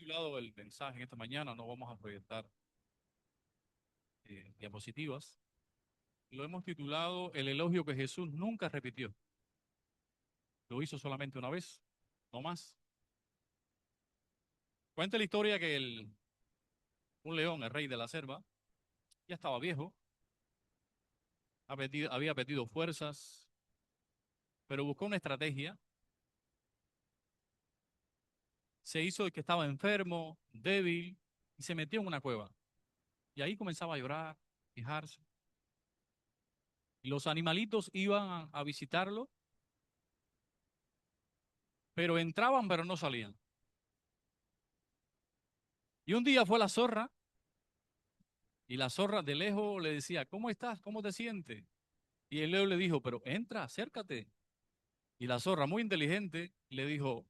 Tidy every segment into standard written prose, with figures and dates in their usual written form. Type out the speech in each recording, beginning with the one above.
Titulado el mensaje en esta mañana, no vamos a proyectar diapositivas. Lo hemos titulado El elogio que Jesús nunca repitió. Lo hizo solamente una vez, no más. Cuenta la historia que un león, el rey de la selva, ya estaba viejo, había perdido fuerzas, pero buscó una estrategia. Se hizo el que estaba enfermo, débil, y se metió en una cueva. Y ahí comenzaba a llorar, quejarse. Y los animalitos iban a visitarlo, pero entraban, pero no salían. Y un día fue la zorra, y la zorra de lejos le decía, ¿cómo estás? ¿Cómo te sientes? Y el león le dijo, pero entra, acércate. Y la zorra, muy inteligente, le dijo,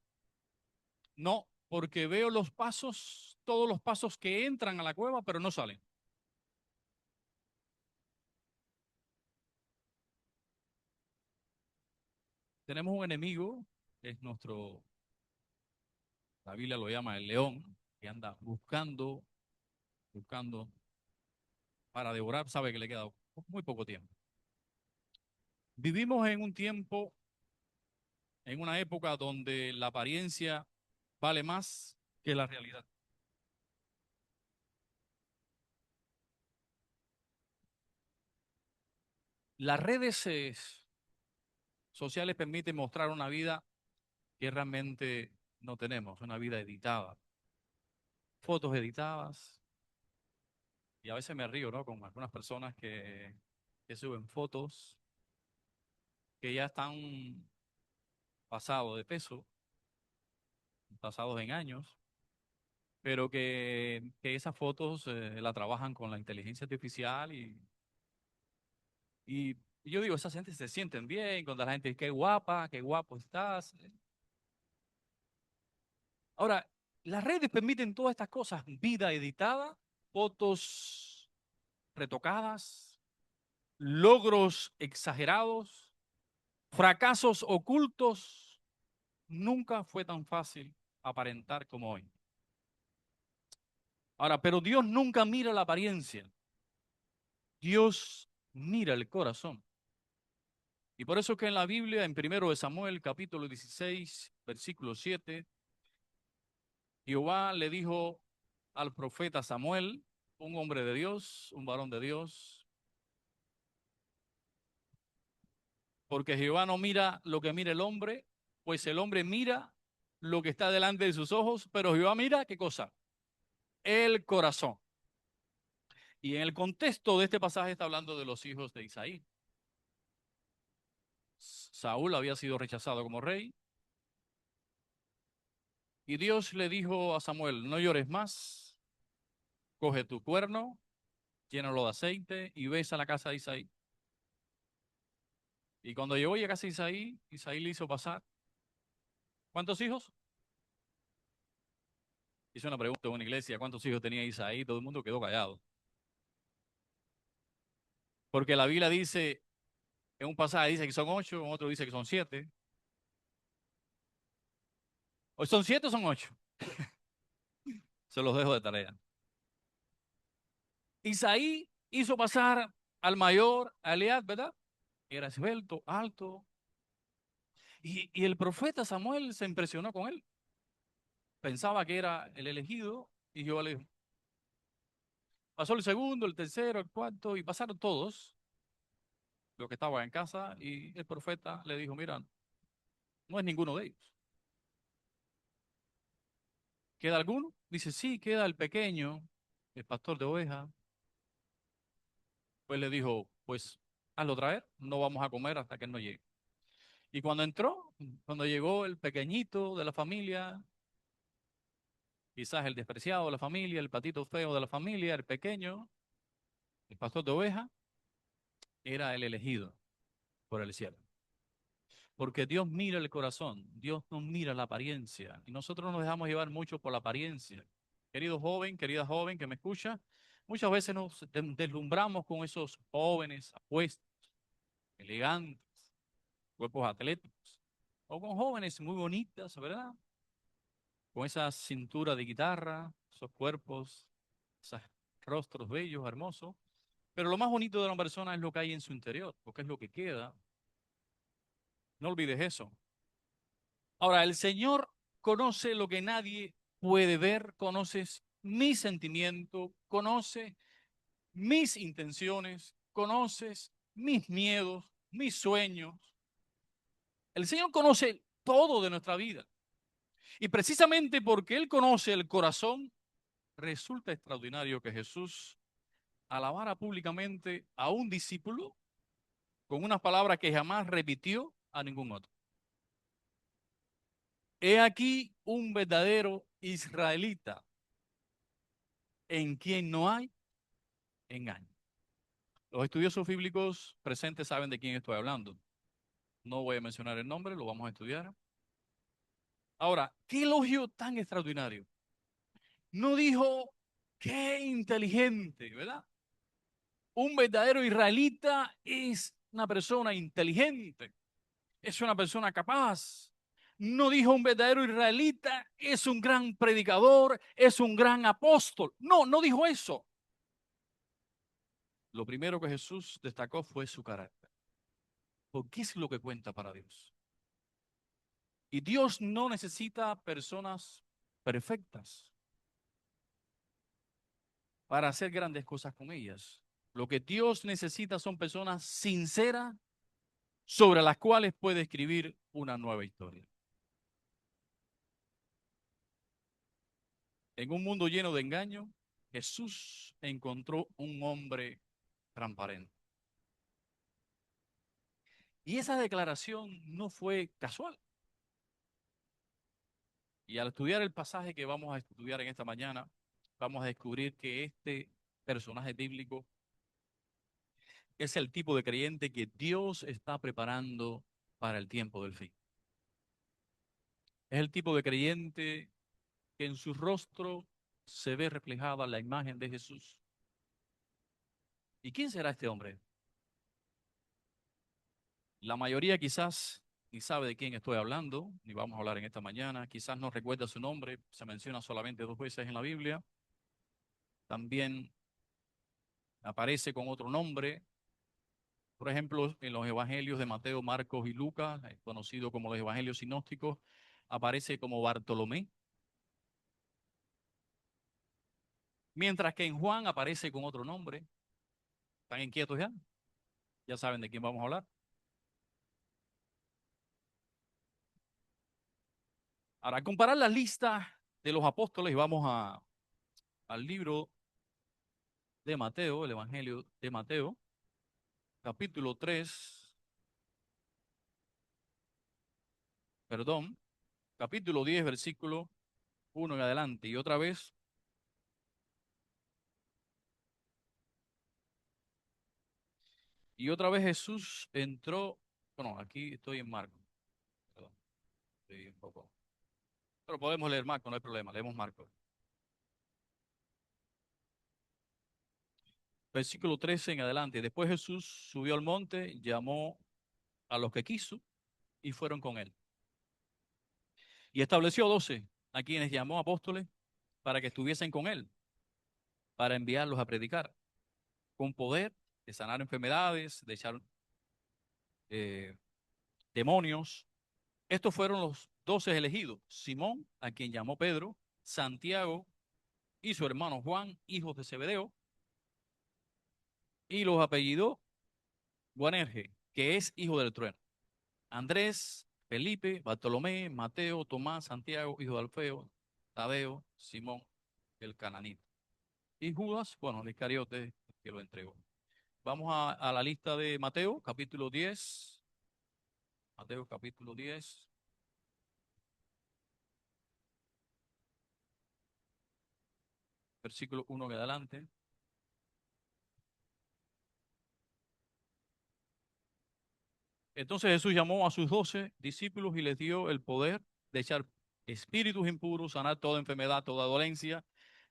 no, porque veo los pasos, todos los pasos que entran a la cueva, pero no salen. Tenemos un enemigo, que es la Biblia lo llama el león, que anda buscando para devorar, sabe que le queda muy poco tiempo. Vivimos en un tiempo, en una época donde la apariencia vale más que la realidad. Las redes sociales permiten mostrar una vida que realmente no tenemos, una vida editada, fotos editadas, y a veces me río, ¿no? Con algunas personas que suben fotos que ya están pasados de peso, pasados en años, pero que esas fotos la trabajan con la inteligencia artificial y yo digo, esas gente se sienten bien, cuando la gente dice, qué guapa, qué guapo estás. Ahora, las redes permiten todas estas cosas, vida editada, fotos retocadas, logros exagerados, fracasos ocultos. Nunca fue tan fácil aparentar como hoy. Ahora, pero Dios nunca mira la apariencia, Dios mira el corazón. Y por eso que en la Biblia, en 1 Samuel, capítulo 16, versículo 7, Jehová le dijo al profeta Samuel, un hombre de Dios, un varón de Dios, porque Jehová no mira lo que mira el hombre, pues el hombre mira lo que está delante de sus ojos, pero Jehová mira, ¿qué cosa? El corazón. Y en el contexto de este pasaje está hablando de los hijos de Isaí. Saúl había sido rechazado como rey, y Dios le dijo a Samuel, no llores más, coge tu cuerno, llénalo de aceite y ves a la casa de Isaí. Y cuando llegó a casa de Isaí, Isaí le hizo pasar. ¿Cuántos hijos? Hizo una pregunta en una iglesia, ¿cuántos hijos tenía Isaí? Todo el mundo quedó callado. Porque la Biblia dice, en un pasaje dice que son 8, en otro dice que son 7. ¿O son 7 o son 8? Se los dejo de tarea. Isaí hizo pasar al mayor, a Eliab, ¿verdad? Era esbelto, alto. Y el profeta Samuel se impresionó con él. Pensaba que era el elegido. Y Jehová le dijo, pasó el segundo, el tercero, el cuarto, y pasaron todos los que estaban en casa. Y el profeta le dijo, mira, no es ninguno de ellos. ¿Queda alguno? Dice, sí, queda el pequeño, el pastor de ovejas. Pues le dijo, pues hazlo traer, no vamos a comer hasta que él no llegue. Y cuando llegó el pequeñito de la familia, quizás el despreciado de la familia, el patito feo de la familia, el pequeño, el pastor de oveja, era el elegido por el cielo. Porque Dios mira el corazón, Dios no mira la apariencia. Y nosotros nos dejamos llevar mucho por la apariencia. Querido joven, querida joven que me escucha, muchas veces nos deslumbramos con esos jóvenes apuestos, elegantes, cuerpos atléticos, o con jóvenes muy bonitas, ¿verdad? con esa cintura de guitarra, esos cuerpos, esos rostros bellos, hermosos. Pero lo más bonito de una persona es lo que hay en su interior, porque es lo que queda. No olvides eso. Ahora, el Señor conoce lo que nadie puede ver, conoces mis sentimientos, conoce mis intenciones, conoces mis miedos, mis sueños. El Señor conoce todo de nuestra vida. Y precisamente porque Él conoce el corazón, resulta extraordinario que Jesús alabara públicamente a un discípulo con unas palabras que jamás repitió a ningún otro. He aquí un verdadero israelita en quien no hay engaño. Los estudiosos bíblicos presentes saben de quién estoy hablando. No voy a mencionar el nombre, lo vamos a estudiar. Ahora, qué elogio tan extraordinario. No dijo, qué inteligente, ¿verdad? Un verdadero israelita es una persona inteligente, es una persona capaz. No dijo un verdadero israelita es un gran predicador, es un gran apóstol. No, no dijo eso. Lo primero que Jesús destacó fue su carácter, porque es lo que cuenta para Dios. Y Dios no necesita personas perfectas para hacer grandes cosas con ellas. Lo que Dios necesita son personas sinceras sobre las cuales puede escribir una nueva historia. En un mundo lleno de engaño, Jesús encontró un hombre transparente. Y esa declaración no fue casual. Y al estudiar el pasaje que vamos a estudiar en esta mañana, vamos a descubrir que este personaje bíblico es el tipo de creyente que Dios está preparando para el tiempo del fin. Es el tipo de creyente que en su rostro se ve reflejada la imagen de Jesús. ¿Y quién será este hombre? La mayoría quizás ni sabe de quién estoy hablando, ni vamos a hablar en esta mañana. Quizás no recuerda su nombre, se menciona solamente 2 veces en la Biblia. También aparece con otro nombre. Por ejemplo, en los evangelios de Mateo, Marcos y Lucas, conocido como los evangelios sinópticos, aparece como Bartolomé. Mientras que en Juan aparece con otro nombre. ¿Están inquietos ya? Ya saben de quién vamos a hablar. Ahora, al comparar la lista de los apóstoles, vamos al libro de Mateo, el Evangelio de Mateo, capítulo 3, perdón, capítulo 10, versículo 1 en adelante. Y otra vez Jesús entró, bueno, aquí estoy en Marcos, perdón, estoy un poco, pero podemos leer Marcos, no hay problema, leemos Marcos. Versículo 13 en adelante. Después Jesús subió al monte, llamó a los que quiso y fueron con él. Y estableció 12 a quienes llamó apóstoles para que estuviesen con él, para enviarlos a predicar, con poder de sanar enfermedades, de echar eh, demonios. Estos fueron los 12 elegidos: Simón, a quien llamó Pedro; Santiago y su hermano Juan, hijos de Zebedeo, y los apellidó Boanerges, que es hijo del trueno; Andrés, Felipe, Bartolomé, Mateo, Tomás, Santiago, hijo de Alfeo, Tadeo, Simón, el cananita, y Judas, bueno, el Iscariote, que lo entregó. Vamos a la lista de Mateo, capítulo 10. Mateo, capítulo 10, versículo 1 en adelante. Entonces Jesús llamó a sus 12 discípulos y les dio el poder de echar espíritus impuros, sanar toda enfermedad, toda dolencia.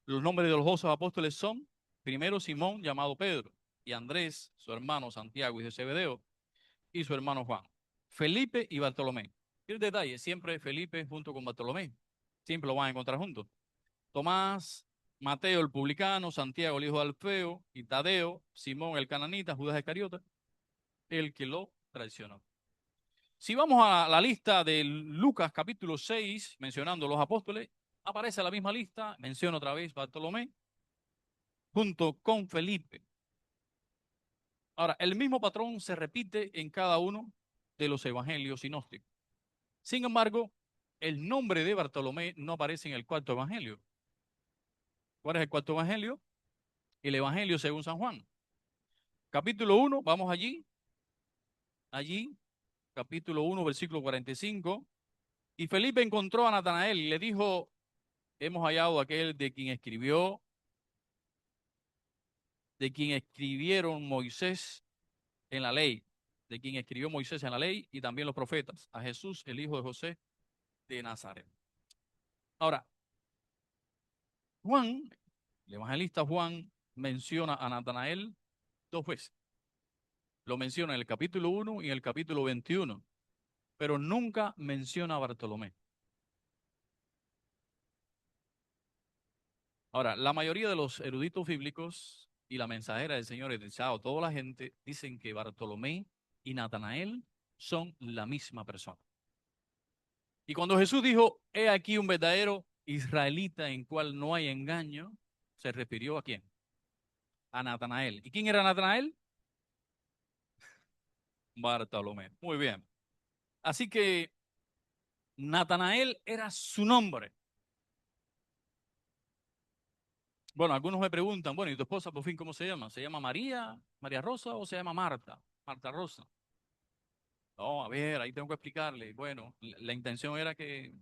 Los nombres de los 12 apóstoles son: primero Simón, llamado Pedro; y Andrés, su hermano Santiago y de Zebedeo, y su hermano Juan; Felipe y Bartolomé. Y el detalle, siempre Felipe junto con Bartolomé. Siempre lo van a encontrar juntos. Tomás, Mateo el publicano, Santiago el hijo de Alfeo, y Tadeo, Simón el cananita, Judas Iscariote, el que lo traicionó. Si vamos a la lista de Lucas capítulo 6, mencionando los apóstoles, aparece la misma lista, menciona otra vez Bartolomé, junto con Felipe. Ahora, el mismo patrón se repite en cada uno de los evangelios sinópticos. Sin embargo, el nombre de Bartolomé no aparece en el cuarto evangelio. ¿Cuál es el cuarto evangelio? El evangelio según San Juan. Capítulo 1, vamos allí, capítulo 1, versículo 45. Y Felipe encontró a Natanael y le dijo, hemos hallado aquel de quien escribieron Moisés en la ley, de quien escribió Moisés en la ley y también los profetas, a Jesús, el hijo de José de Nazaret. Ahora, Juan, el evangelista Juan, menciona a Natanael dos veces. Lo menciona en el capítulo 1 y en el capítulo 21, pero nunca menciona a Bartolomé. Ahora, la mayoría de los eruditos bíblicos y la mensajera del Señor y toda la gente dicen que Bartolomé y Natanael son la misma persona. Y cuando Jesús dijo, he aquí un verdadero israelita en cual no hay engaño, ¿se refirió a quién? A Natanael. ¿Y quién era Natanael? Bartolomé. Muy bien. Así que Natanael era su nombre. Bueno, algunos me preguntan, bueno, ¿y tu esposa por fin cómo se llama? ¿Se llama María, María Rosa o se llama Marta? Marta Rosa. No, a ver, ahí tengo que explicarle. Bueno, la intención era que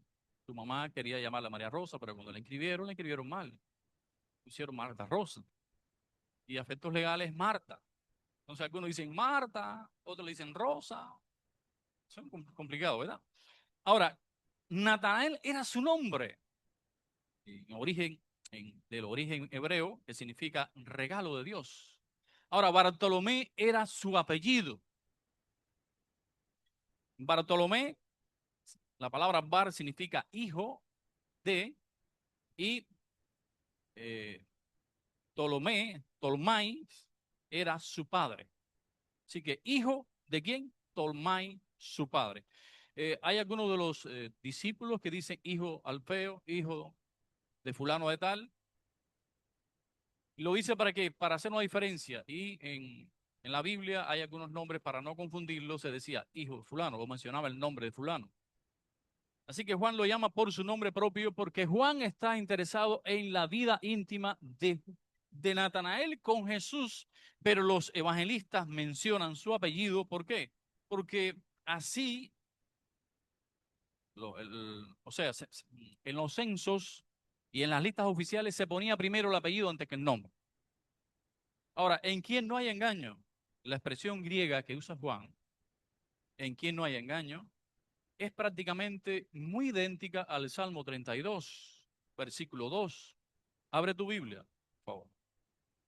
tu mamá quería llamarla María Rosa, pero cuando la escribieron mal. Pusieron Marta Rosa. Y a efectos legales, Marta. Entonces algunos dicen Marta, otros le dicen Rosa. Son complicados, ¿verdad? Ahora, Natanael era su nombre. En origen, del origen hebreo, que significa regalo de Dios. Ahora, Bartolomé era su apellido. Bartolomé, la palabra bar significa hijo de, y eh, Tolmai, era su padre. Así que, ¿hijo de quién? Tolmai, su padre. Hay algunos de los discípulos que dicen hijo Alfeo, hijo de fulano de tal. Y lo hice para qué? Para hacer una diferencia. Y en la Biblia hay algunos nombres, para no confundirlo, se decía hijo de fulano, o mencionaba el nombre de fulano. Así que Juan lo llama por su nombre propio porque Juan está interesado en la vida íntima de Natanael con Jesús, pero los evangelistas mencionan su apellido. ¿Por qué? Porque así, o sea, en los censos y en las listas oficiales se ponía primero el apellido antes que el nombre. Ahora, ¿en quién no hay engaño? La expresión griega que usa Juan, en quién no hay engaño, es prácticamente muy idéntica al Salmo 32, versículo 2. Abre tu Biblia, por favor.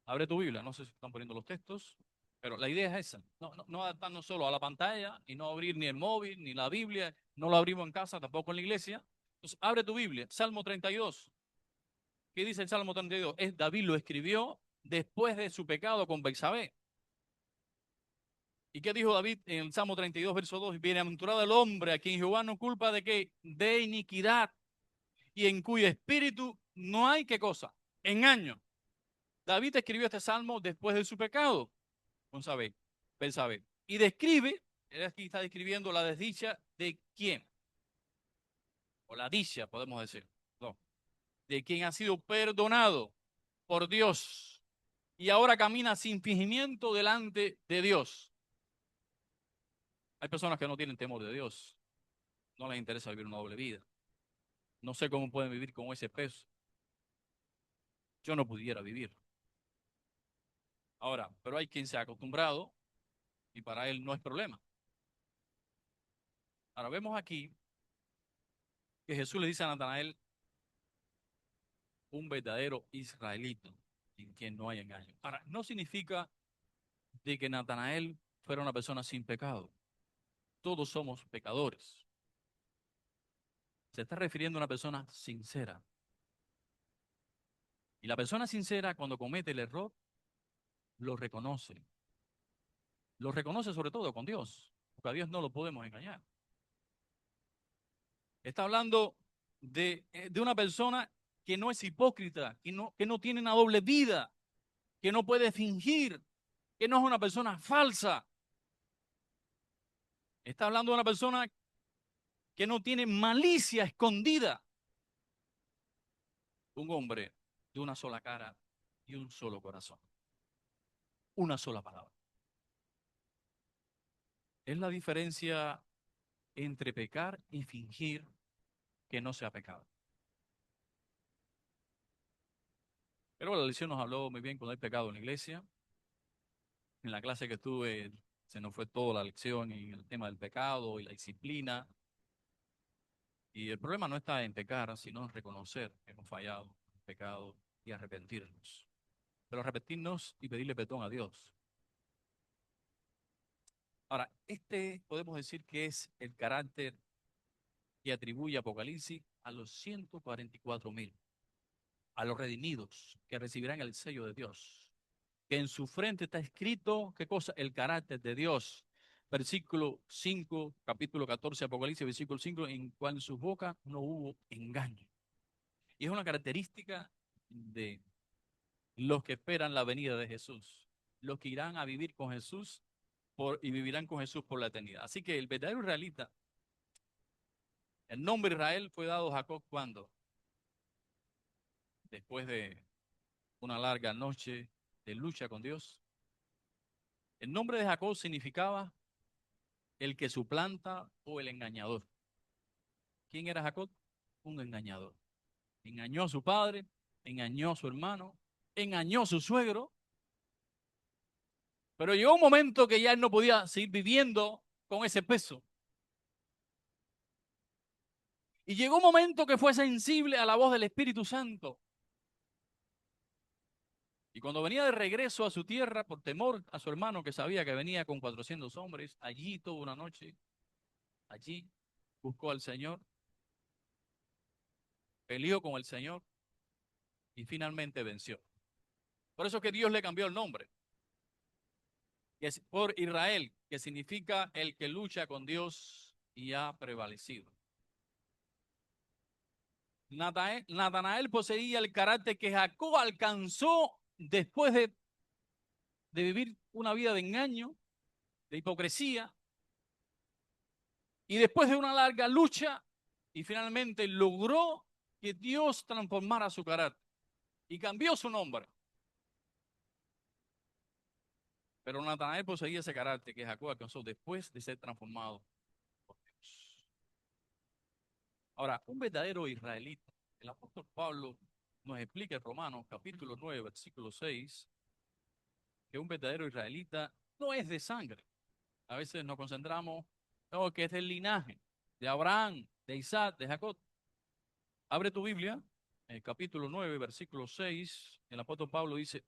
Abre tu Biblia. No sé si están poniendo los textos, pero la idea es esa. No adaptarnos solo a la pantalla y no abrir ni el móvil, ni la Biblia. No lo abrimos en casa, tampoco en la iglesia. Entonces, abre tu Biblia. Salmo 32. ¿Qué dice el Salmo 32? David lo escribió después de su pecado con Betsabé. ¿Y qué dijo David en el Salmo 32, verso 2? Bienaventurado el hombre a quien Jehová no culpa de qué? De iniquidad, y en cuyo espíritu no hay qué cosa, engaño. David escribió este salmo después de su pecado con Betsabé. Y describe, él aquí está describiendo la desdicha de quién, o la dicha, podemos decir, no, de quien ha sido perdonado por Dios y ahora camina sin fingimiento delante de Dios. Hay personas que no tienen temor de Dios, no les interesa vivir una doble vida. No sé cómo pueden vivir con ese peso. Yo no pudiera vivir. Ahora, pero hay quien se ha acostumbrado y para él no es problema. Ahora vemos aquí que Jesús le dice a Natanael, un verdadero israelita en quien no hay engaño. Ahora, no significa de que Natanael fuera una persona sin pecado. Todos somos pecadores. Se está refiriendo a una persona sincera. Y la persona sincera, cuando comete el error, lo reconoce. Lo reconoce sobre todo con Dios, porque a Dios no lo podemos engañar. Está hablando de una persona que no es hipócrita, que no tiene una doble vida, que no puede fingir, que no es una persona falsa. Está hablando de una persona que no tiene malicia escondida. Un hombre de una sola cara y un solo corazón. Una sola palabra. Es la diferencia entre pecar y fingir que no sea pecado. Pero la lección nos habló muy bien cuando hay pecado en la iglesia. En la clase que estuve se nos fue toda la lección en el tema del pecado y la disciplina. Y el problema no está en pecar, sino en reconocer que hemos fallado en pecado y arrepentirnos. Pero arrepentirnos y pedirle perdón a Dios. Ahora, este podemos decir que es el carácter que atribuye Apocalipsis a los 144,000, a los redimidos que recibirán el sello de Dios, que en su frente está escrito, ¿qué cosa? El carácter de Dios. Versículo 5, capítulo 14, Apocalipsis, versículo 5, en cual en sus bocas no hubo engaño. Y es una característica de los que esperan la venida de Jesús, los que irán a vivir con Jesús y vivirán con Jesús por la eternidad. Así que el verdadero israelita, el nombre Israel fue dado a Jacob cuando, después de una larga noche de lucha con Dios. El nombre de Jacob significaba el que suplanta o el engañador. ¿Quién era Jacob? Un engañador. Engañó a su padre, engañó a su hermano, engañó a su suegro, pero llegó un momento que ya él no podía seguir viviendo con ese peso. Y llegó un momento que fue sensible a la voz del Espíritu Santo. Y cuando venía de regreso a su tierra, por temor a su hermano que sabía que venía con 400 hombres, allí tuvo una noche, allí buscó al Señor, peleó con el Señor y finalmente venció. Por eso es que Dios le cambió el nombre, que es por Israel, que significa el que lucha con Dios y ha prevalecido. Natanael poseía el carácter que Jacob alcanzó después de vivir una vida de engaño, de hipocresía, y después de una larga lucha, y finalmente logró que Dios transformara su carácter y cambió su nombre. Pero Natanael poseía ese carácter que Jacob alcanzó después de ser transformado por Dios. Ahora, un verdadero israelita, el apóstol Pablo nos explica en Romanos capítulo 9, versículo 6, que un verdadero israelita no es de sangre. A veces nos concentramos, no, que es del linaje de Abraham, de Isaac, de Jacob. Abre tu Biblia, en el capítulo 9, versículo 6, el apóstol Pablo dice,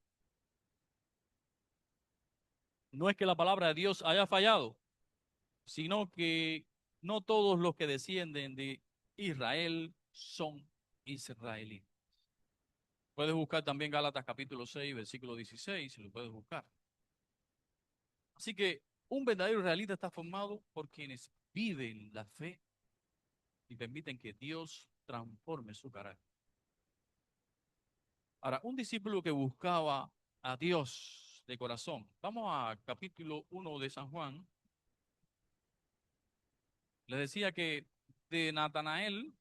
no es que la palabra de Dios haya fallado, sino que no todos los que descienden de Israel son israelitas. Puedes buscar también Gálatas capítulo 6, versículo 16, si lo puedes buscar. Así que un verdadero israelita está formado por quienes viven la fe y permiten que Dios transforme su carácter. Ahora, un discípulo que buscaba a Dios de corazón. Vamos a capítulo 1 de San Juan. Les decía que de Natanael,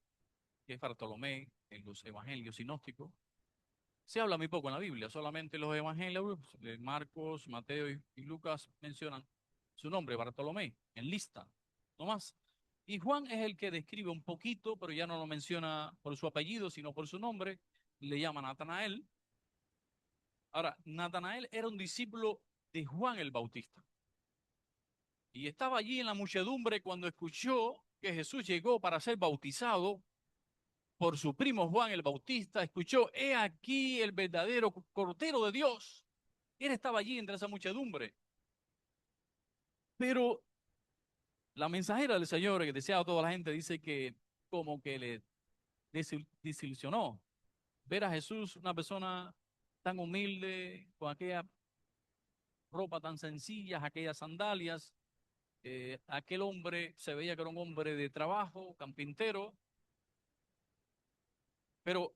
que es Bartolomé en los evangelios sinópticos, se habla muy poco en la Biblia, solamente los evangelios de Marcos, Mateo y Lucas mencionan su nombre, Bartolomé, en lista, no más. Y Juan es el que describe un poquito, pero ya no lo menciona por su apellido, sino por su nombre, le llama Natanael. Ahora, Natanael era un discípulo de Juan el Bautista. Y estaba allí en la muchedumbre cuando escuchó que Jesús llegó para ser bautizado por su primo Juan el Bautista, escuchó, he aquí el verdadero Cordero de Dios. Él estaba allí entre esa muchedumbre. Pero la mensajera del Señor que deseaba a toda la gente dice que como que le desilusionó ver a Jesús, una persona tan humilde, con aquella ropa tan sencilla, aquellas sandalias. Aquel hombre se veía que era un hombre de trabajo, carpintero, pero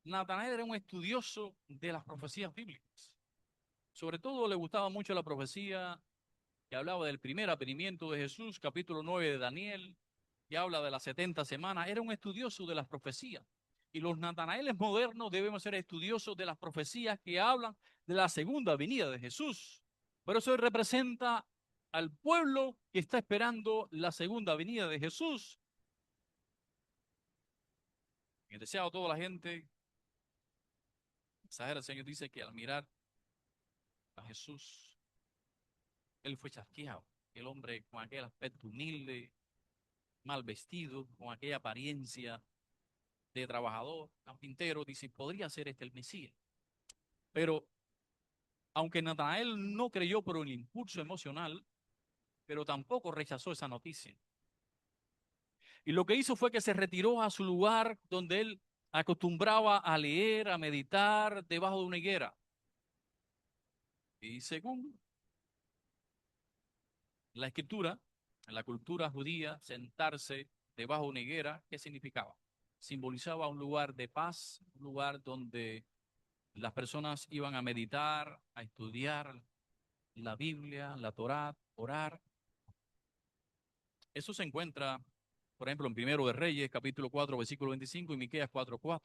Natanael era un estudioso de las profecías bíblicas. Sobre todo le gustaba mucho la profecía que hablaba del primer advenimiento de Jesús, capítulo 9 de Daniel, que habla de las 70 semanas. Era un estudioso de las profecías. Y los Natanaeles modernos debemos ser estudiosos de las profecías que hablan de la segunda venida de Jesús. Por eso él representa al pueblo que está esperando la segunda venida de Jesús. Y el deseado toda la gente, el Señor dice que al mirar a Jesús, él fue chasqueado. El hombre con aquel aspecto humilde, mal vestido, con aquella apariencia de trabajador, carpintero, dice, podría ser este el Mesías. Pero aunque Natanael no creyó por un impulso emocional, pero tampoco rechazó esa noticia. Y lo que hizo fue que se retiró a su lugar donde él acostumbraba a leer, a meditar debajo de una higuera. Y según la escritura, en la cultura judía, sentarse debajo de una higuera, ¿qué significaba? Simbolizaba un lugar de paz, un lugar donde las personas iban a meditar, a estudiar la Biblia, la Torá, orar. Eso se encuentra, por ejemplo, en Primero de Reyes, capítulo 4, versículo 25, y Miqueas 4:4.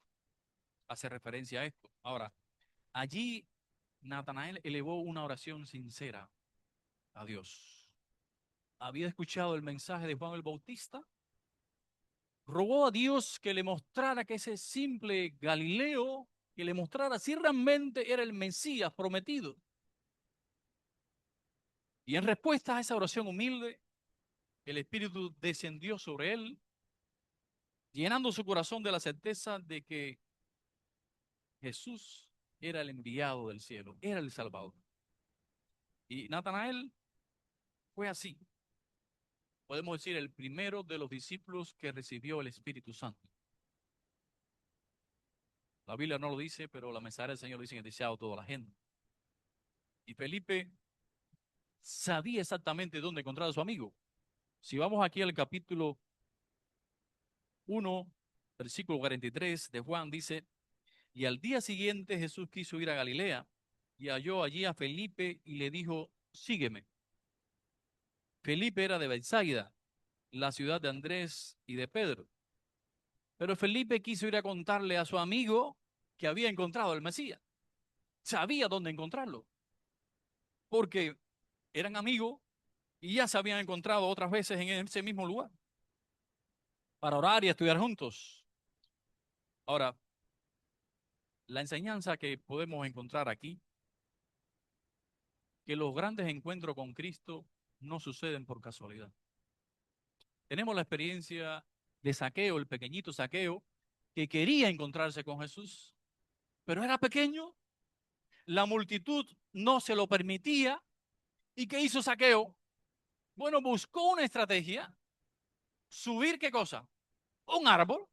Hace referencia a esto. Ahora, allí Natanael elevó una oración sincera a Dios. Había escuchado el mensaje de Juan el Bautista, rogó a Dios que le mostrara que ese simple Galileo, que le mostrara si realmente era el Mesías prometido. Y en respuesta a esa oración humilde, el Espíritu descendió sobre él, llenando su corazón de la certeza de que Jesús era el enviado del cielo, era el Salvador. Y Natanael fue así, podemos decir, el primero de los discípulos que recibió el Espíritu Santo. La Biblia no lo dice, pero la mensajera del Señor lo dice en el deseado toda la gente. Y Felipe sabía exactamente dónde encontrar a su amigo. Si vamos aquí al capítulo 1, versículo 43 de Juan, dice, y al día siguiente Jesús quiso ir a Galilea y halló allí a Felipe y le dijo, sígueme. Felipe era de Bethsaida, la ciudad de Andrés y de Pedro. Pero Felipe quiso ir a contarle a su amigo que había encontrado al Mesías. Sabía dónde encontrarlo, porque eran amigos y ya se habían encontrado otras veces en ese mismo lugar para orar y estudiar juntos. Ahora, la enseñanza que podemos encontrar aquí, que los grandes encuentros con Cristo no suceden por casualidad. Tenemos la experiencia de Zaqueo, el pequeñito Zaqueo, que quería encontrarse con Jesús, pero era pequeño, la multitud no se lo permitía. ¿Y qué hizo Zaqueo? Bueno, buscó una estrategia, subir ¿qué cosa? Un árbol,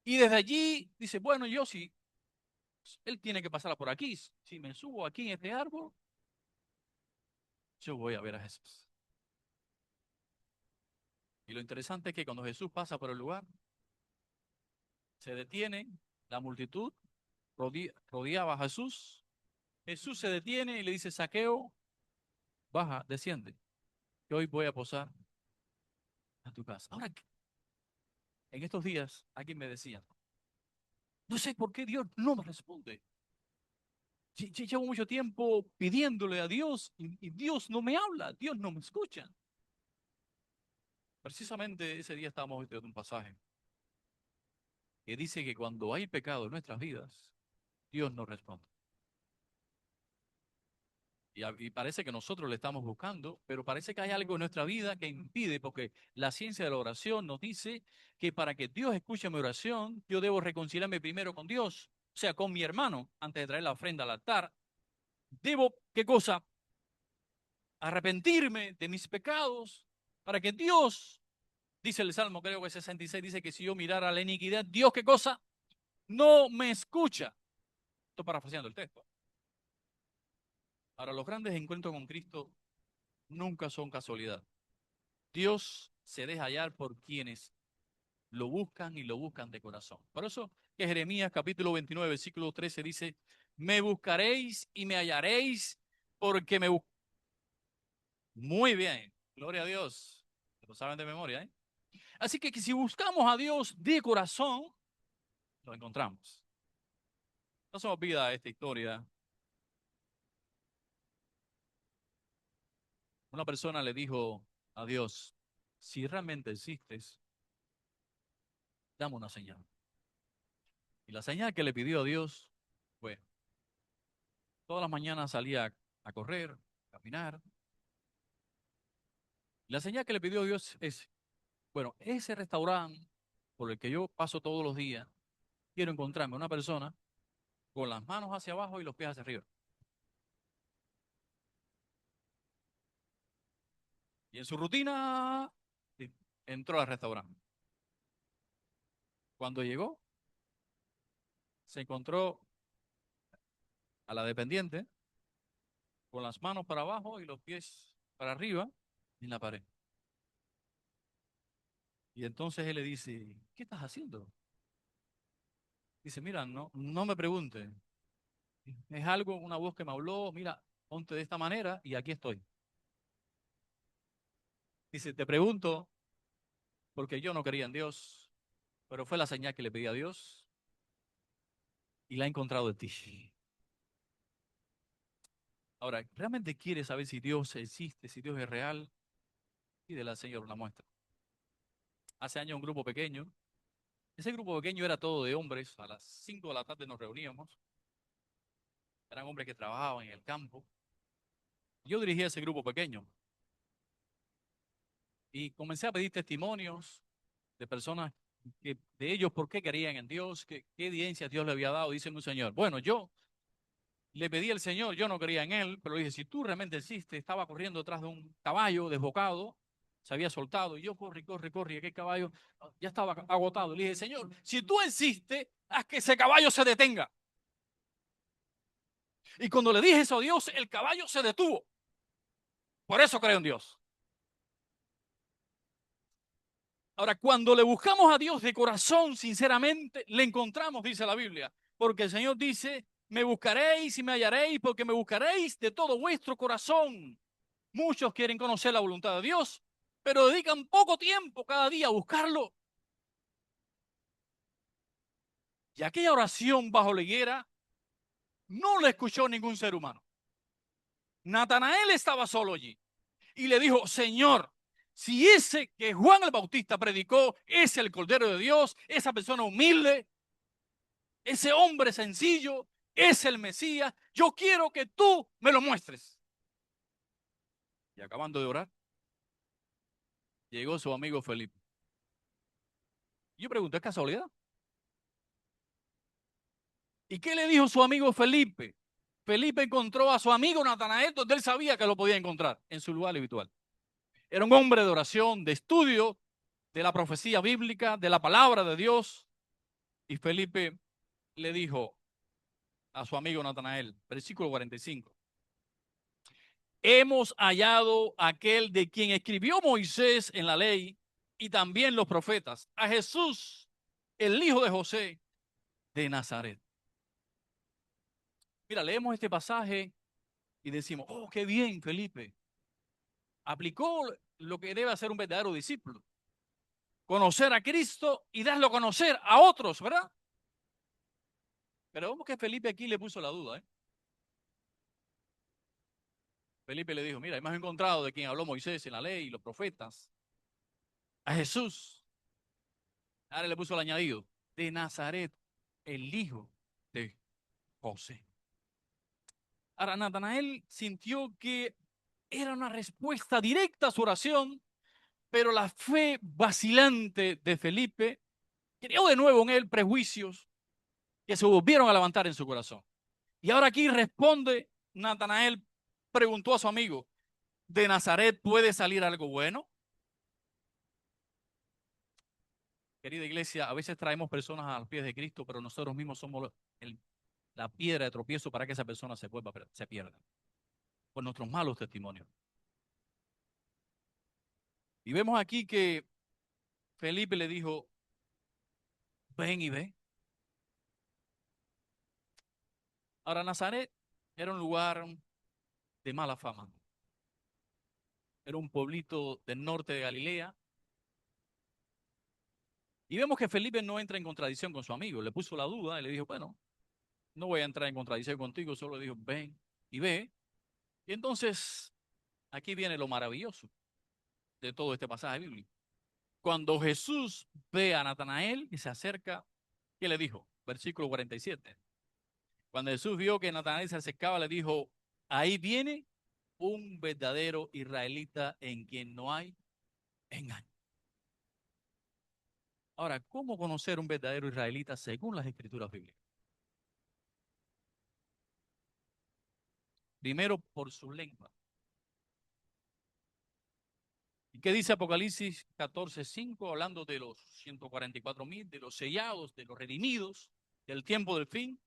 y desde allí dice, bueno, yo sí, él tiene que pasar por aquí, si me subo aquí en este árbol, yo voy a ver a Jesús. Y lo interesante es que cuando Jesús pasa por el lugar, se detiene, la multitud rodeaba a Jesús. Jesús se detiene y le dice, Zaqueo, baja, desciende, que hoy voy a posar a tu casa. Ahora, en estos días, alguien me decía, no sé por qué Dios no me responde. Llevo mucho tiempo pidiéndole a Dios y Dios no me habla, Dios no me escucha. Precisamente ese día estábamos estudiando un pasaje que dice que cuando hay pecado en nuestras vidas, Dios no responde. Y parece que nosotros le estamos buscando, pero parece que hay algo en nuestra vida que impide, porque la ciencia de la oración nos dice que para que Dios escuche mi oración, yo debo reconciliarme primero con Dios, o sea, con mi hermano, antes de traer la ofrenda al altar. Debo, ¿qué cosa? Arrepentirme de mis pecados para que Dios Dice el Salmo, creo que 66, dice que si yo mirara la iniquidad, Dios, ¿qué cosa? No me escucha. Estoy parafraseando el texto. Ahora, los grandes encuentros con Cristo nunca son casualidad. Dios se deja hallar por quienes lo buscan y lo buscan de corazón. Por eso que Jeremías capítulo 29, versículo 13 dice, me buscaréis y me hallaréis porque me buscaréis. Muy bien, gloria a Dios. Lo saben de memoria, ¿eh? Así que si buscamos a Dios de corazón, lo encontramos. No se me olvida esta historia. Una persona le dijo a Dios, si realmente existes, dame una señal. Y la señal que le pidió a Dios fue, todas las mañanas salía a correr, a caminar. Y la señal que le pidió a Dios es, bueno, ese restaurante por el que yo paso todos los días, quiero encontrarme una persona con las manos hacia abajo y los pies hacia arriba. Y en su rutina entró al restaurante. Cuando llegó, se encontró a la dependiente con las manos para abajo y los pies para arriba en la pared. Y entonces él le dice, ¿qué estás haciendo? Dice, mira, no me preguntes. Es algo, una voz que me habló, mira, ponte de esta manera y aquí estoy. Dice, te pregunto porque yo no creía en Dios, pero fue la señal que le pedí a Dios y la he encontrado en ti. Ahora, ¿realmente quieres saber si Dios existe, si Dios es real? Pídele al Señor una muestra. Hace años un grupo pequeño. Ese grupo pequeño era todo de hombres. A las 5 de la tarde nos reuníamos. Eran hombres que trabajaban en el campo. Yo dirigía ese grupo pequeño y comencé a pedir testimonios de personas de ellos por qué creían en Dios, qué evidencia Dios le había dado. Dice un señor, bueno, yo le pedí al Señor, yo no creía en él, pero le dije, si tú realmente existes, estaba corriendo detrás de un caballo desbocado, se había soltado, y yo corrí, aquel caballo ya estaba agotado. Le dije, Señor, si tú existes, haz que ese caballo se detenga. Y cuando le dije eso a Dios, el caballo se detuvo. Por eso creo en Dios. Ahora, cuando le buscamos a Dios de corazón, sinceramente, le encontramos, dice la Biblia. Porque el Señor dice, me buscaréis y me hallaréis, porque me buscaréis de todo vuestro corazón. Muchos quieren conocer la voluntad de Dios, pero dedican poco tiempo cada día a buscarlo. Y aquella oración bajo la higuera no la escuchó ningún ser humano. Natanael estaba solo allí y le dijo, Señor, si ese que Juan el Bautista predicó es el Cordero de Dios, esa persona humilde, ese hombre sencillo, es el Mesías, yo quiero que tú me lo muestres. Y acabando de orar, llegó su amigo Felipe. Yo pregunté, ¿es casualidad? ¿Y qué le dijo su amigo Felipe? Felipe encontró a su amigo Natanael donde él sabía que lo podía encontrar, en su lugar habitual. Era un hombre de oración, de estudio, de la profecía bíblica, de la palabra de Dios. Y Felipe le dijo a su amigo Natanael, versículo 45, hemos hallado aquel de quien escribió Moisés en la ley y también los profetas, a Jesús, el hijo de José de Nazaret. Mira, leemos este pasaje y decimos, oh, qué bien, Felipe. Aplicó lo que debe hacer un verdadero discípulo. Conocer a Cristo y darlo a conocer a otros, ¿verdad? Pero vemos que Felipe aquí le puso la duda, ¿eh? Felipe le dijo, mira, hemos encontrado de quien habló Moisés en la ley y los profetas, a Jesús. Ahora le puso el añadido, de Nazaret, el hijo de José. Ahora Natanael sintió que era una respuesta directa a su oración, pero la fe vacilante de Felipe creó de nuevo en él prejuicios que se volvieron a levantar en su corazón. Y ahora aquí responde Natanael, preguntó a su amigo, ¿de Nazaret puede salir algo bueno? Querida iglesia, a veces traemos personas a los pies de Cristo, pero nosotros mismos somos la piedra de tropiezo para que esa persona se pierda por nuestros malos testimonios. Y vemos aquí que Felipe le dijo, ven y ve. Ahora, Nazaret era un lugar de mala fama. Era un pueblito del norte de Galilea. Y vemos que Felipe no entra en contradicción con su amigo. Le puso la duda y le dijo, bueno, no voy a entrar en contradicción contigo, solo le dijo, ven y ve. Y entonces, aquí viene lo maravilloso de todo este pasaje bíblico. Cuando Jesús ve a Natanael y se acerca, ¿qué le dijo? Versículo 47. Cuando Jesús vio que Natanael se acercaba, le dijo, ahí viene un verdadero israelita en quien no hay engaño. Ahora, ¿cómo conocer un verdadero israelita según las escrituras bíblicas? Primero, por su lengua. ¿Y qué dice Apocalipsis 14:5? Hablando de los 144,000, de los sellados, de los redimidos, del tiempo del fin.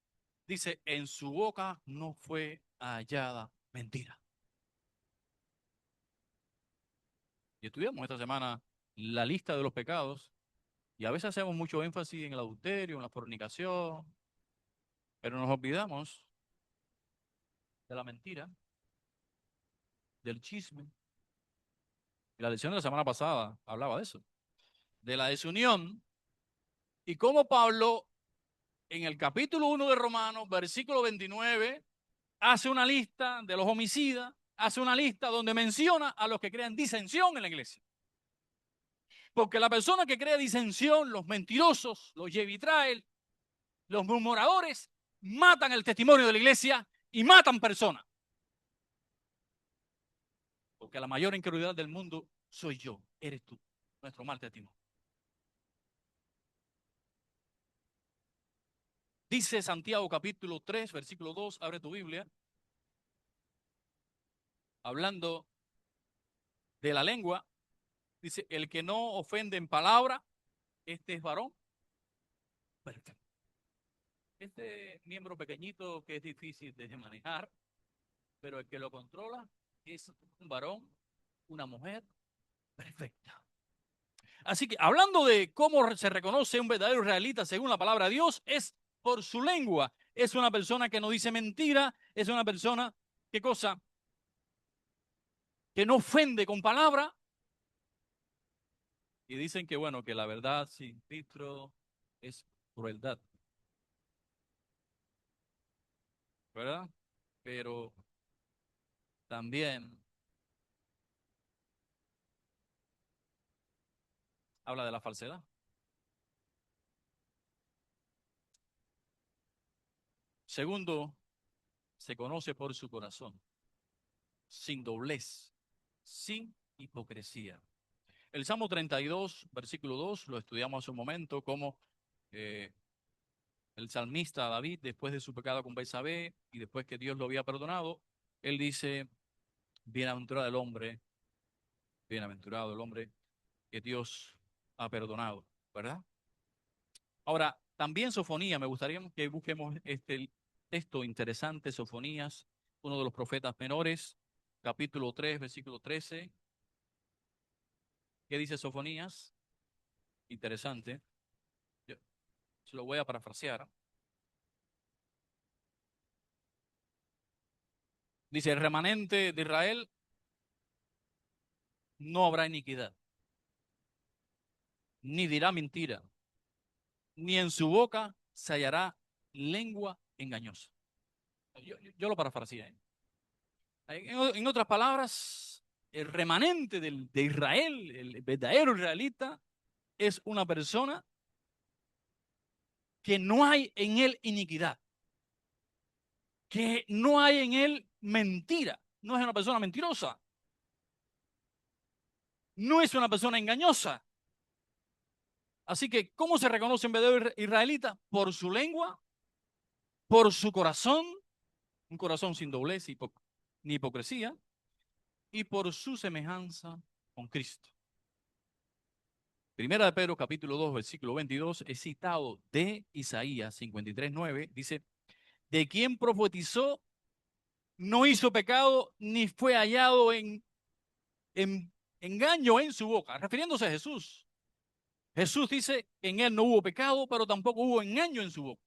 Dice, en su boca no fue hallada mentira. Y estudiamos esta semana la lista de los pecados. Y a veces hacemos mucho énfasis en el adulterio, en la fornicación, pero nos olvidamos de la mentira, del chisme. Y la lección de la semana pasada hablaba de eso, de la desunión y cómo Pablo en el capítulo 1 de Romanos, versículo 29, hace una lista de los homicidas, hace una lista donde menciona a los que crean disensión en la iglesia. Porque la persona que crea disensión, los mentirosos, los yevitrael, los murmuradores, matan el testimonio de la iglesia y matan personas. Porque la mayor incredulidad del mundo soy yo, eres tú, nuestro mal testimonio. Dice Santiago capítulo 3, versículo 2, abre tu Biblia, hablando de la lengua, dice, el que no ofende en palabra, este es varón perfecto. Este miembro pequeñito que es difícil de manejar, pero el que lo controla es un varón, una mujer perfecta. Así que hablando de cómo se reconoce un verdadero israelita según la palabra de Dios, es por su lengua. Es una persona que no dice mentira, es una persona, ¿qué cosa? Que no ofende con palabra. Y dicen que, bueno, que la verdad sin filtro es crueldad, ¿verdad? Pero también habla de la falsedad. Segundo, se conoce por su corazón, sin doblez, sin hipocresía. El Salmo 32, versículo 2, lo estudiamos hace un momento, como eh, el salmista David, después de su pecado con Betsabé y después que Dios lo había perdonado, él dice, bienaventurado el hombre que Dios ha perdonado, ¿verdad? Ahora, también Sofonía, me gustaría que busquemos este texto interesante, Sofonías, uno de los profetas menores, capítulo 3, versículo 13. ¿Qué dice Sofonías? Interesante. Yo se lo voy a parafrasear. Dice, el remanente de Israel no habrá iniquidad, ni dirá mentira, ni en su boca se hallará lengua engañosa. Yo lo parafraseé. En otras palabras, el remanente de Israel, el verdadero israelita, es una persona que no hay en él iniquidad, que no hay en él mentira, no es una persona mentirosa, no es una persona engañosa. Así que, ¿cómo se reconoce un verdadero israelita? Por su lengua, por su corazón, un corazón sin doblez ni hipocresía, y por su semejanza con Cristo. Primera de Pedro, capítulo 2, versículo 22, es citado de Isaías 53:9. Dice, de quien profetizó, no hizo pecado, ni fue hallado en engaño en su boca, refiriéndose a Jesús. Jesús dice que en él no hubo pecado, pero tampoco hubo engaño en su boca.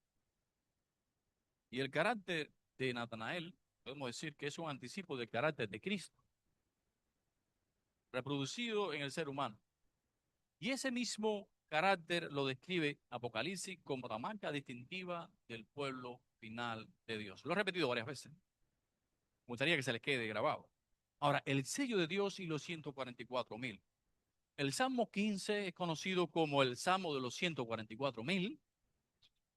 Y el carácter de Natanael, podemos decir que es un anticipo del carácter de Cristo, reproducido en el ser humano. Y ese mismo carácter lo describe Apocalipsis como la marca distintiva del pueblo final de Dios. Lo he repetido varias veces. Me gustaría que se les quede grabado. Ahora, el sello de Dios y los 144,000. El Salmo 15 es conocido como el Salmo de los 144,000.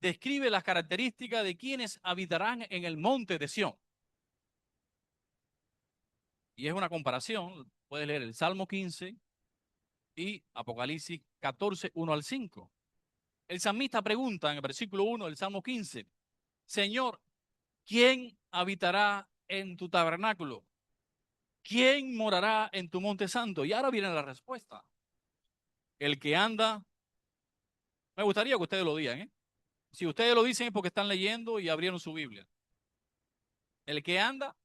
Describe las características de quienes habitarán en el monte de Sión. Y es una comparación. Puedes leer el Salmo 15 y Apocalipsis 14, 1 al 5. El salmista pregunta en el versículo 1 del Salmo 15, Señor, ¿quién habitará en tu tabernáculo? ¿Quién morará en tu monte santo? Y ahora viene la respuesta. El que anda, me gustaría que ustedes lo digan, ¿eh? Si ustedes lo dicen es porque están leyendo y abrieron su Biblia. El que anda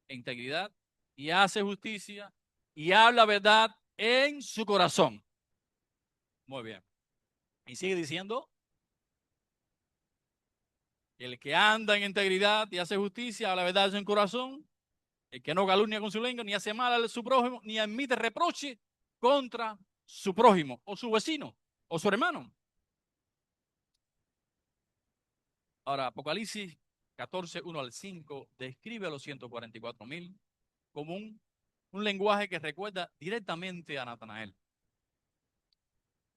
en integridad y hace justicia y habla verdad en su corazón. Muy bien. Y sigue diciendo, el que anda en integridad y hace justicia, habla verdad en su corazón, el que no calumnia con su lengua, ni hace mal a su prójimo, ni admite reproche contra su prójimo, o su vecino, o su hermano. Ahora, Apocalipsis 14, 1 al 5, describe a los 144,000 como un lenguaje que recuerda directamente a Natanael.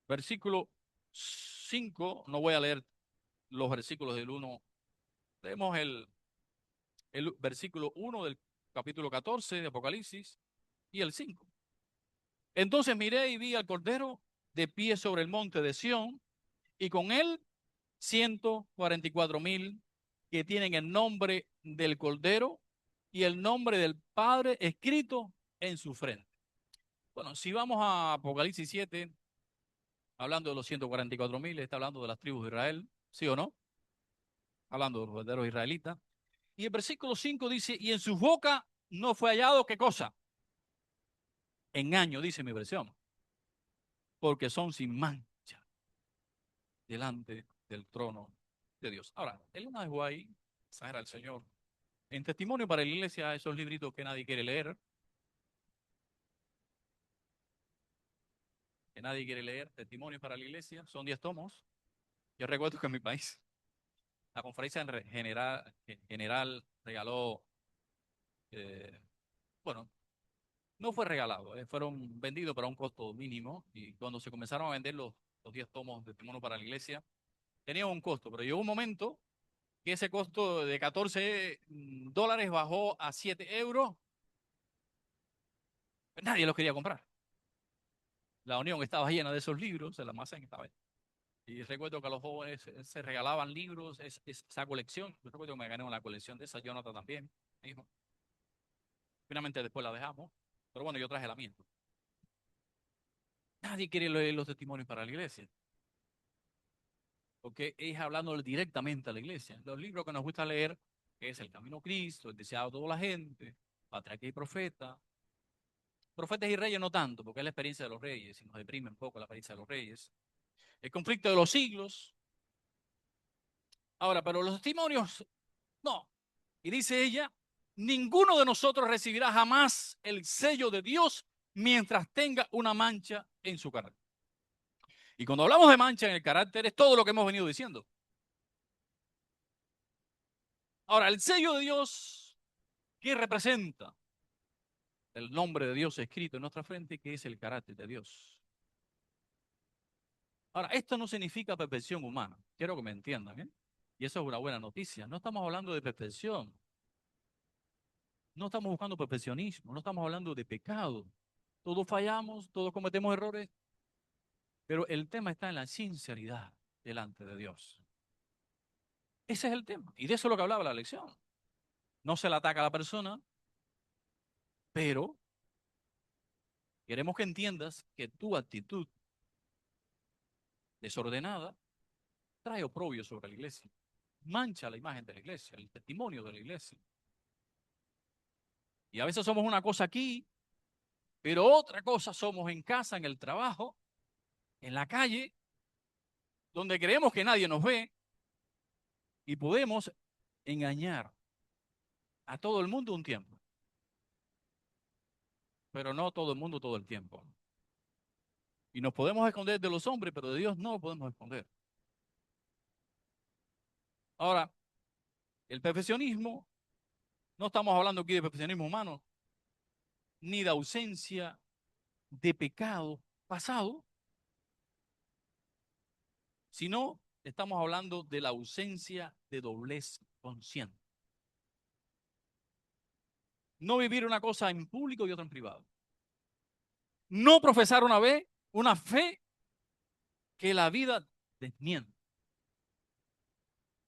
Versículo 5, no voy a leer los versículos del 1, leemos el versículo 1 del capítulo 14 de Apocalipsis y el 5. Entonces miré y vi al Cordero de pie sobre el monte de Sión, y con él 144,000 que tienen el nombre del Cordero y el nombre del Padre escrito en su frente. Bueno, si vamos a Apocalipsis 7, hablando de los 144,000, está hablando de las tribus de Israel, ¿sí o no? Hablando de los verdaderos israelitas. Y el versículo 5 dice, y en su boca no fue hallado, ¿qué cosa? Engaño, dice mi versión, porque son sin mancha delante del trono de Dios. Ahora, Elena de White, exagera el Señor, en Testimonio para la Iglesia, esos libritos que nadie quiere leer, Testimonio para la Iglesia, son 10 tomos. Yo recuerdo que en mi país, la conferencia general regaló, eh, bueno, no fue regalado, fueron vendidos para un costo mínimo, y cuando se comenzaron a vender los 10 tomos de Testimonio para la Iglesia, tenían un costo, pero llegó un momento que ese costo de $14 bajó a 7 euros. Nadie los quería comprar. La Unión estaba llena de esos libros, el almacén estaba lleno. Y recuerdo que a los jóvenes se regalaban libros, esa colección. Yo recuerdo que me gané una colección de esas, Jonathan también, mi hijo. Finalmente después la dejamos, pero bueno, yo traje la mía. Nadie quiere leer los testimonios para la iglesia, porque es hablando directamente a la iglesia. Los libros que nos gusta leer es El Camino a Cristo, El Deseado de toda la gente, Patriarca y Profeta. Profetas y Reyes no tanto, porque es la experiencia de los reyes y nos deprime un poco la experiencia de los reyes. El conflicto de los siglos. Ahora, pero los testimonios, no. Y dice ella, ninguno de nosotros recibirá jamás el sello de Dios mientras tenga una mancha en su carácter. Y cuando hablamos de mancha en el carácter, es todo lo que hemos venido diciendo. Ahora, el sello de Dios, ¿qué representa? El nombre de Dios escrito en nuestra frente, que es el carácter de Dios. Ahora, esto no significa perfección humana. Quiero que me entiendan, ¿eh? Y eso es una buena noticia. No estamos hablando de perfección. No estamos buscando perfeccionismo. No estamos hablando de pecado. Todos fallamos, todos cometemos errores, pero el tema está en la sinceridad delante de Dios. Ese es el tema. Y de eso es lo que hablaba la lección. No se le ataca a la persona, pero queremos que entiendas que tu actitud desordenada, trae oprobio sobre la iglesia, mancha la imagen de la iglesia, el testimonio de la iglesia. Y a veces somos una cosa aquí, pero otra cosa somos en casa, en el trabajo, en la calle, donde creemos que nadie nos ve y podemos engañar a todo el mundo un tiempo, pero no todo el mundo todo el tiempo. Y nos podemos esconder de los hombres, pero de Dios no podemos esconder. Ahora, el perfeccionismo, no estamos hablando aquí de perfeccionismo humano, ni de ausencia de pecado pasado, sino estamos hablando de la ausencia de doblez consciente. No vivir una cosa en público y otra en privado. No profesar una vez una fe que la vida desmiente.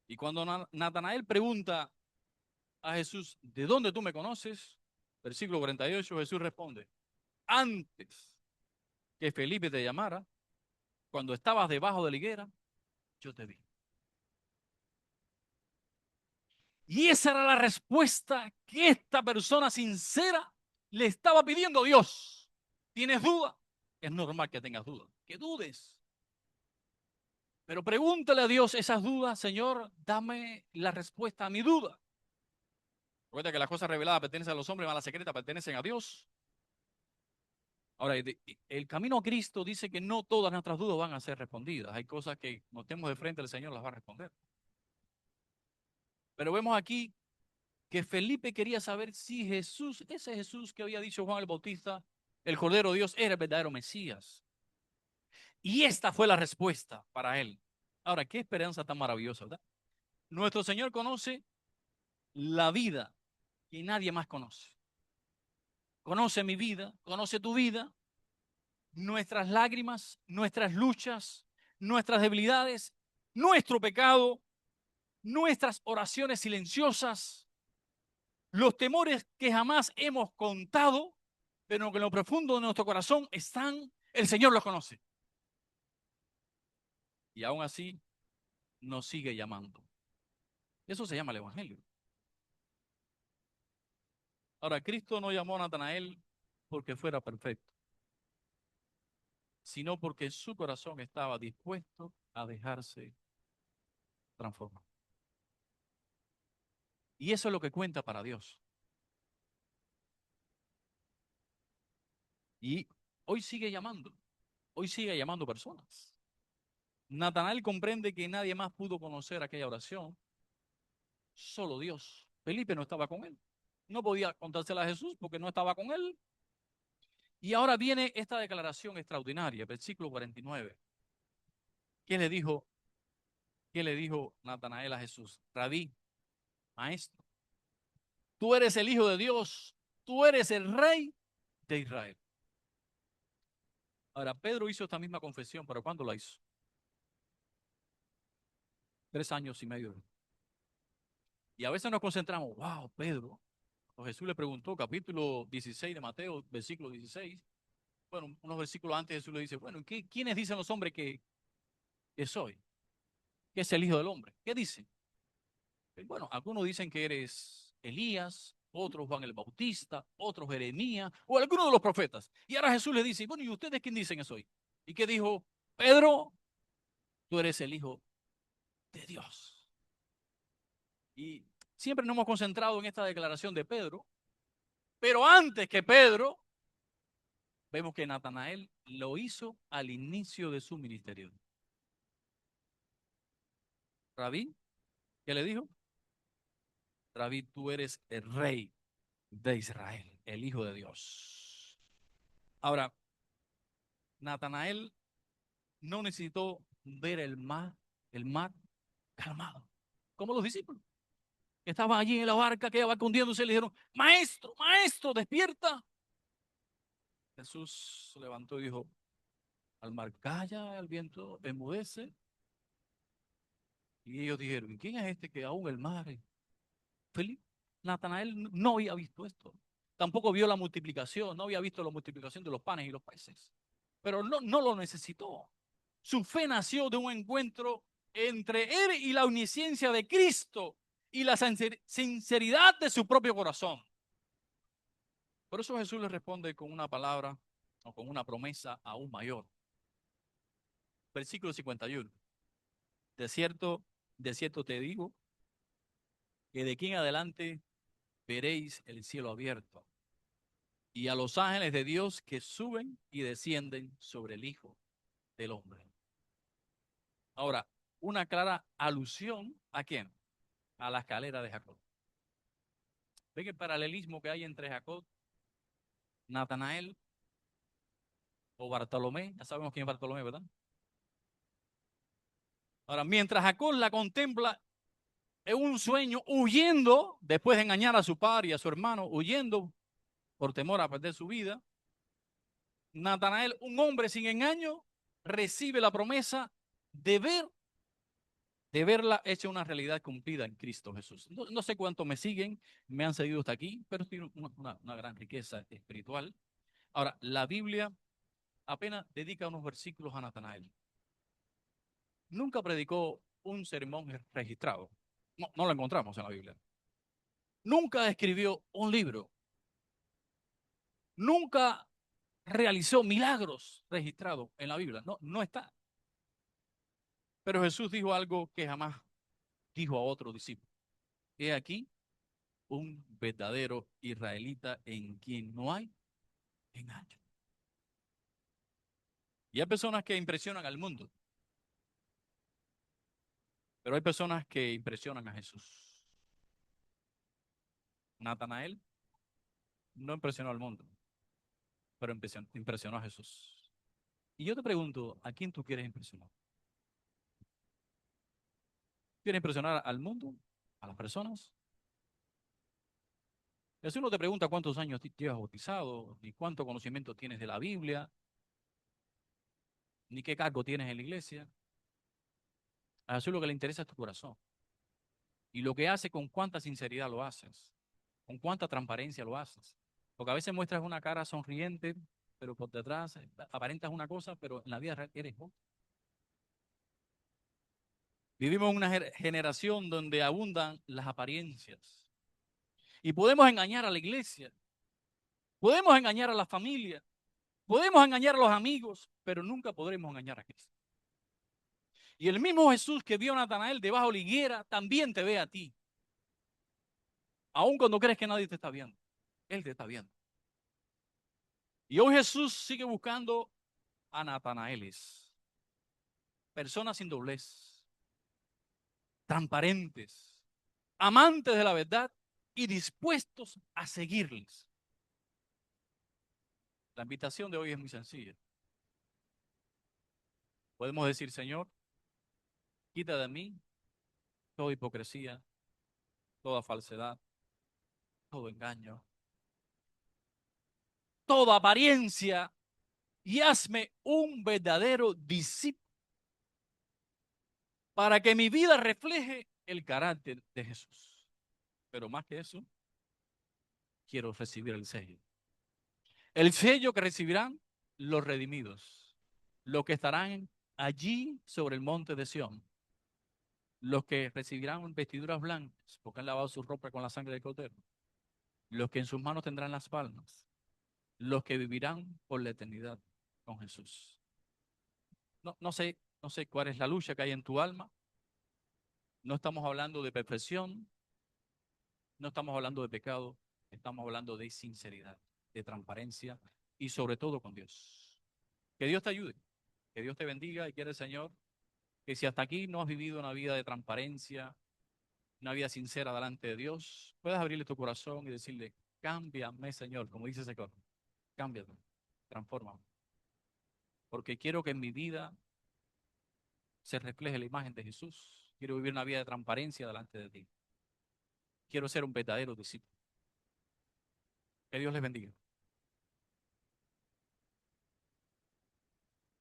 Y cuando Natanael pregunta a Jesús, ¿de dónde tú me conoces? Versículo 48, Jesús responde, antes que Felipe te llamara, cuando estabas debajo de la higuera, yo te vi. Y esa era la respuesta que esta persona sincera le estaba pidiendo a Dios. ¿Tienes duda? Es normal que tengas dudas, que dudes. Pero pregúntale a Dios esas dudas, Señor, dame la respuesta a mi duda. Recuerda que las cosas reveladas pertenecen a los hombres, más las secretas pertenecen a Dios. Ahora, el camino a Cristo dice que no todas nuestras dudas van a ser respondidas. Hay cosas que nos tenemos de frente, el Señor las va a responder. Pero vemos aquí que Felipe quería saber si Jesús, ese Jesús que había dicho Juan el Bautista, el Cordero de Dios, era el verdadero Mesías. Y esta fue la respuesta para él. Ahora, qué esperanza tan maravillosa, ¿verdad? Nuestro Señor conoce la vida que nadie más conoce. Conoce mi vida, conoce tu vida, nuestras lágrimas, nuestras luchas, nuestras debilidades, nuestro pecado, nuestras oraciones silenciosas, los temores que jamás hemos contado, pero que en lo profundo de nuestro corazón están, el Señor los conoce. Y aún así nos sigue llamando. Eso se llama el Evangelio. Ahora, Cristo no llamó a Natanael porque fuera perfecto, sino porque su corazón estaba dispuesto a dejarse transformar. Y eso es lo que cuenta para Dios. Y hoy sigue llamando personas. Natanael comprende que nadie más pudo conocer aquella oración, solo Dios. Felipe no estaba con él. No podía contársela a Jesús porque no estaba con él. Y ahora viene esta declaración extraordinaria, versículo 49. ¿Qué le dijo? ¿Qué le dijo Natanael a Jesús? Rabí, maestro, tú eres el Hijo de Dios, tú eres el Rey de Israel. Ahora, Pedro hizo esta misma confesión, pero ¿cuándo la hizo? 3 años y medio. Y a veces nos concentramos, wow, Pedro. Jesús le preguntó, capítulo 16 de Mateo, versículo 16. Bueno, unos versículos antes Jesús le dice, bueno, ¿quiénes dicen los hombres que soy? Que es el Hijo del Hombre. ¿Qué dicen? Bueno, algunos dicen que eres Elías, otros Juan el Bautista, otros Jeremías, o algunos de los profetas. Y ahora Jesús le dice, bueno, ¿y ustedes quién dicen que soy? ¿Y qué dijo? Pedro, tú eres el Hijo de Dios. Y siempre nos hemos concentrado en esta declaración de Pedro, pero antes que Pedro, vemos que Natanael lo hizo al inicio de su ministerio. Rabí, ¿qué le dijo? Rabí, tú eres el rey de Israel, el Hijo de Dios. Ahora, Natanael no necesitó ver el mar calmado, como los discípulos que estaban allí en la barca, que iba hundiéndose, le dijeron, maestro, maestro, despierta. Jesús se levantó y dijo, al mar calla, al viento enmudece. Y ellos dijeron, ¿quién es este que aún el mar? Felipe, Natanael no había visto esto. Tampoco vio la multiplicación, no había visto la multiplicación de los panes y los peces. Pero no lo necesitó. Su fe nació de un encuentro entre él y la omnisciencia de Cristo y la sinceridad de su propio corazón. Por eso Jesús le responde con una palabra o con una promesa aún mayor. Versículo 51. De cierto te digo, que de aquí en adelante veréis el cielo abierto y a los ángeles de Dios que suben y descienden sobre el Hijo del Hombre. Ahora, una clara alusión ¿a quién? A la escalera de Jacob. ¿Ven el paralelismo que hay entre Jacob, Natanael o Bartolomé? Ya sabemos quién es Bartolomé, ¿verdad? Ahora, mientras Jacob la contempla en un sueño, huyendo, después de engañar a su padre y a su hermano, huyendo por temor a perder su vida, Natanael, un hombre sin engaño, recibe la promesa de ver, de verla hecha una realidad cumplida en Cristo Jesús. No sé cuánto me siguen, me han seguido hasta aquí, pero tiene una gran riqueza espiritual. Ahora, la Biblia apenas dedica unos versículos a Natanael. Nunca predicó un sermón registrado. No lo encontramos en la Biblia. Nunca escribió un libro. Nunca realizó milagros registrados en la Biblia. No está. Pero Jesús dijo algo que jamás dijo a otro discípulo. He aquí un verdadero israelita en quien no hay engaño. Y hay personas que impresionan al mundo, pero hay personas que impresionan a Jesús. Natanael no impresionó al mundo, pero impresionó a Jesús. Y yo te pregunto, ¿a quién tú quieres impresionar? ¿Quieres impresionar al mundo? ¿A las personas? Jesús no te pregunta cuántos años llevas bautizado, ni cuánto conocimiento tienes de la Biblia, ni qué cargo tienes en la iglesia. A Jesús lo que le interesa es tu corazón. Y lo que hace, con cuánta sinceridad lo haces, con cuánta transparencia lo haces. Porque a veces muestras una cara sonriente, pero por detrás aparentas una cosa, pero en la vida real eres otra. Vivimos en una generación donde abundan las apariencias. Y podemos engañar a la iglesia, podemos engañar a la familia, podemos engañar a los amigos, pero nunca podremos engañar a Cristo. Y el mismo Jesús que vio a Natanael debajo de la higuera, también te ve a ti. Aun cuando crees que nadie te está viendo, Él te está viendo. Y hoy Jesús sigue buscando a Natanaeles, personas sin doblez, transparentes, amantes de la verdad y dispuestos a seguirles. La invitación de hoy es muy sencilla. Podemos decir, Señor, quita de mí toda hipocresía, toda falsedad, todo engaño, toda apariencia y hazme un verdadero discípulo para que mi vida refleje el carácter de Jesús. Pero más que eso, quiero recibir el sello. El sello que recibirán los redimidos, los que estarán allí sobre el monte de Sión, los que recibirán vestiduras blancas, porque han lavado su ropa con la sangre del Cordero, los que en sus manos tendrán las palmas, los que vivirán por la eternidad con Jesús. No sé cuál es la lucha que hay en tu alma. No estamos hablando de perfección, no estamos hablando de pecado, estamos hablando de sinceridad, de transparencia y sobre todo con Dios. Que Dios te ayude, que Dios te bendiga y quiere el Señor que si hasta aquí no has vivido una vida de transparencia, una vida sincera delante de Dios, puedas abrirle tu corazón y decirle, cámbiame, Señor, como dice ese coro, cámbiame, transfórmame, porque quiero que en mi vida se refleje la imagen de Jesús. Quiero vivir una vida de transparencia delante de ti. Quiero ser un verdadero discípulo. Que Dios les bendiga.